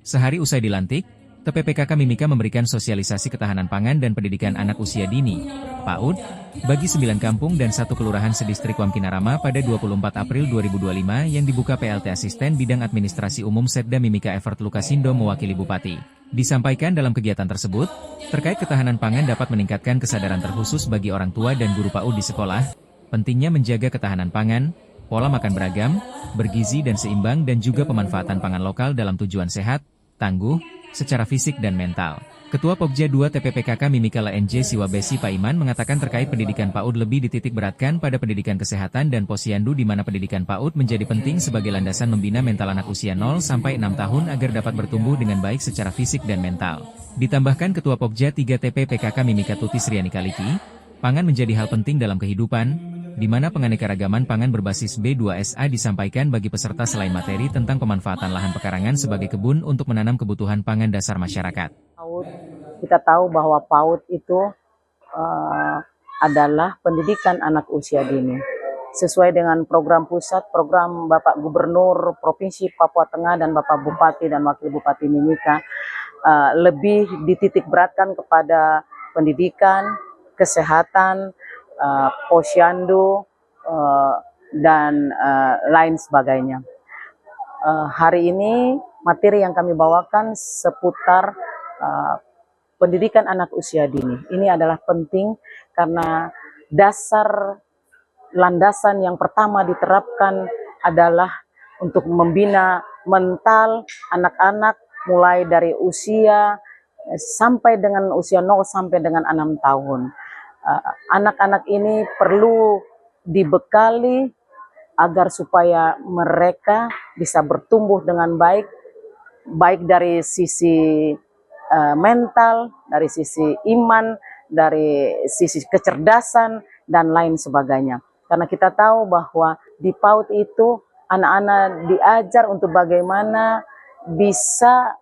Sehari usai dilantik, TPPKK Mimika memberikan sosialisasi ketahanan pangan dan pendidikan anak usia dini (PAUD) bagi 9 kampung dan 1 kelurahan sedistrik Wamkinarama pada 24 April 2025 yang dibuka PLT Asisten Bidang Administrasi Umum Setda Mimika Evert Lukasindo mewakili Bupati. Disampaikan dalam kegiatan tersebut, terkait ketahanan pangan dapat meningkatkan kesadaran terkhusus bagi orang tua dan guru PAUD di sekolah, pentingnya menjaga ketahanan pangan, pola makan beragam, bergizi dan seimbang dan juga pemanfaatan pangan lokal dalam tujuan sehat, tangguh, secara fisik dan mental. Ketua Pokja 2 TPPKK Mimika LNJ Siwabesi Paiman mengatakan terkait pendidikan PAUD lebih dititik beratkan pada pendidikan kesehatan dan posyandu di mana pendidikan PAUD menjadi penting sebagai landasan membina mental anak usia 0-6 tahun agar dapat bertumbuh dengan baik secara fisik dan mental. Ditambahkan Ketua Pokja 3 TPPKK Mimika Tuti Sriani Kaliki, pangan menjadi hal penting dalam kehidupan, di mana penganekaragaman pangan berbasis B2SA disampaikan bagi peserta selain materi tentang pemanfaatan lahan pekarangan sebagai kebun untuk menanam kebutuhan pangan dasar masyarakat. Kita tahu bahwa PAUD itu adalah pendidikan anak usia dini. Sesuai dengan program pusat, program Bapak Gubernur Provinsi Papua Tengah dan Bapak Bupati dan Wakil Bupati Mimika lebih dititik beratkan kepada pendidikan, kesehatan, posyandu, dan lain sebagainya. Hari ini materi yang kami bawakan seputar pendidikan anak usia dini. Ini adalah penting karena dasar landasan yang pertama diterapkan adalah untuk membina mental anak-anak mulai dari usia sampai dengan usia 0 sampai dengan 6 tahun. Anak-anak ini perlu dibekali agar supaya mereka bisa bertumbuh dengan baik, baik dari sisi mental, dari sisi iman, dari sisi kecerdasan, dan lain sebagainya. Karena kita tahu bahwa di PAUD itu anak-anak diajar untuk bagaimana bisa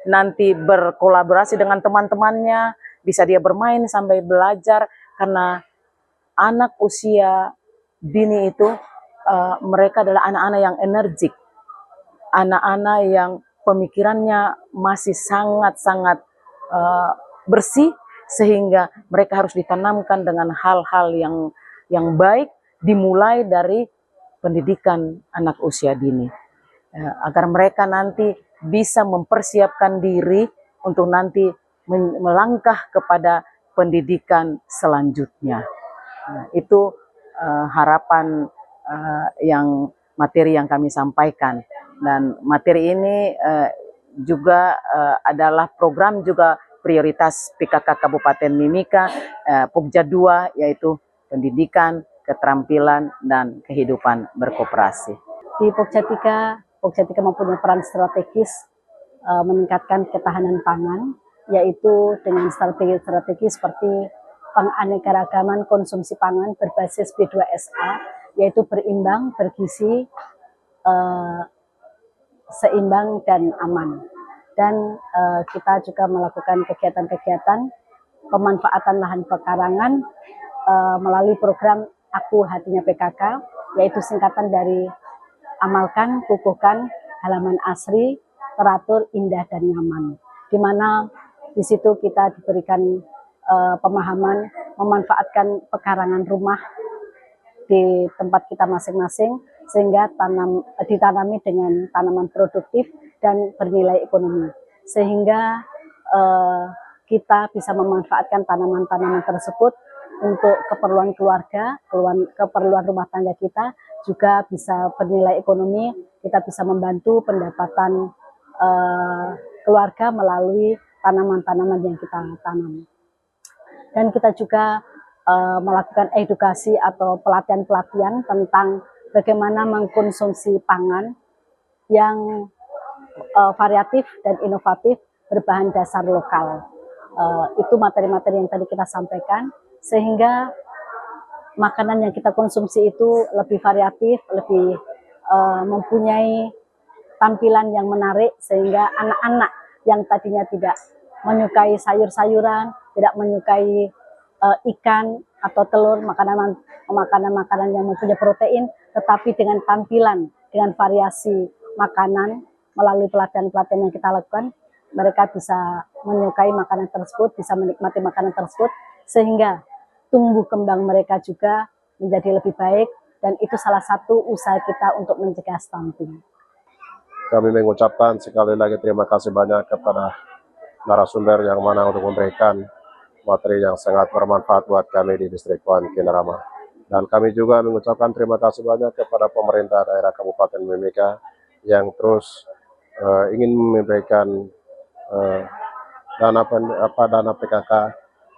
nanti berkolaborasi dengan teman-temannya, bisa dia bermain sampai belajar, karena anak usia dini itu mereka adalah anak-anak yang energik, anak-anak yang pemikirannya masih sangat-sangat bersih, sehingga mereka harus ditanamkan dengan hal-hal yang baik, dimulai dari pendidikan anak usia dini, agar mereka nanti bisa mempersiapkan diri untuk nanti melangkah kepada pendidikan selanjutnya. Nah, itu harapan yang materi yang kami sampaikan, dan materi ini juga adalah program juga prioritas PKK Kabupaten Mimika Pokja 2, yaitu pendidikan, keterampilan, dan kehidupan berkoperasi. Di Pokja 3 mempunyai peran strategis meningkatkan ketahanan pangan, yaitu dengan strategi seperti penganekaragaman konsumsi pangan berbasis B2SA, yaitu berimbang, bergizi, seimbang, dan aman. Dan kita juga melakukan kegiatan-kegiatan pemanfaatan lahan pekarangan melalui program Aku Hatinya PKK, yaitu singkatan dari amalkan, kukuhkan, halaman asri, teratur, indah, dan nyaman. Di mana di situ kita diberikan pemahaman memanfaatkan pekarangan rumah di tempat kita masing-masing, sehingga ditanami dengan tanaman produktif dan bernilai ekonomi, sehingga kita bisa memanfaatkan tanaman-tanaman tersebut untuk keperluan keluarga, keperluan rumah tangga kita, juga bisa bernilai ekonomi. Kita bisa membantu pendapatan keluarga melalui tanaman-tanaman yang kita tanam. Dan kita juga melakukan edukasi atau pelatihan-pelatihan tentang bagaimana mengkonsumsi pangan yang variatif dan inovatif berbahan dasar lokal. Itu materi-materi yang tadi kita sampaikan, sehingga makanan yang kita konsumsi itu lebih variatif, lebih mempunyai tampilan yang menarik, sehingga anak-anak yang tadinya tidak menyukai sayur-sayuran, tidak menyukai ikan atau telur, makanan-makanan yang mempunyai protein, tetapi dengan tampilan, dengan variasi makanan melalui pelatihan-pelatihan yang kita lakukan, mereka bisa menyukai makanan tersebut, bisa menikmati makanan tersebut, sehingga tumbuh kembang mereka juga menjadi lebih baik, dan itu salah satu usaha kita untuk mencegah stunting. Kami mengucapkan sekali lagi terima kasih banyak kepada narasumber yang mana untuk memberikan materi yang sangat bermanfaat buat kami di Distrik One Kinarama. Dan kami juga mengucapkan terima kasih banyak kepada pemerintah daerah Kabupaten Mimika yang terus ingin memberikan dana PKK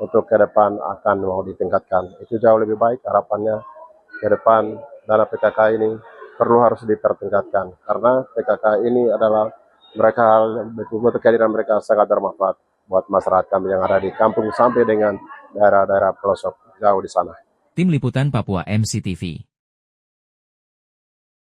untuk ke depan akan mau ditingkatkan. Itu jauh lebih baik, harapannya ke depan dana PKK ini harus dipertingkatkan, karena PKK ini adalah betul-betul kehadiran mereka sangat bermanfaat buat masyarakat kami yang ada di kampung sampai dengan daerah-daerah pelosok jauh di sana. Tim Liputan Papua MCTV.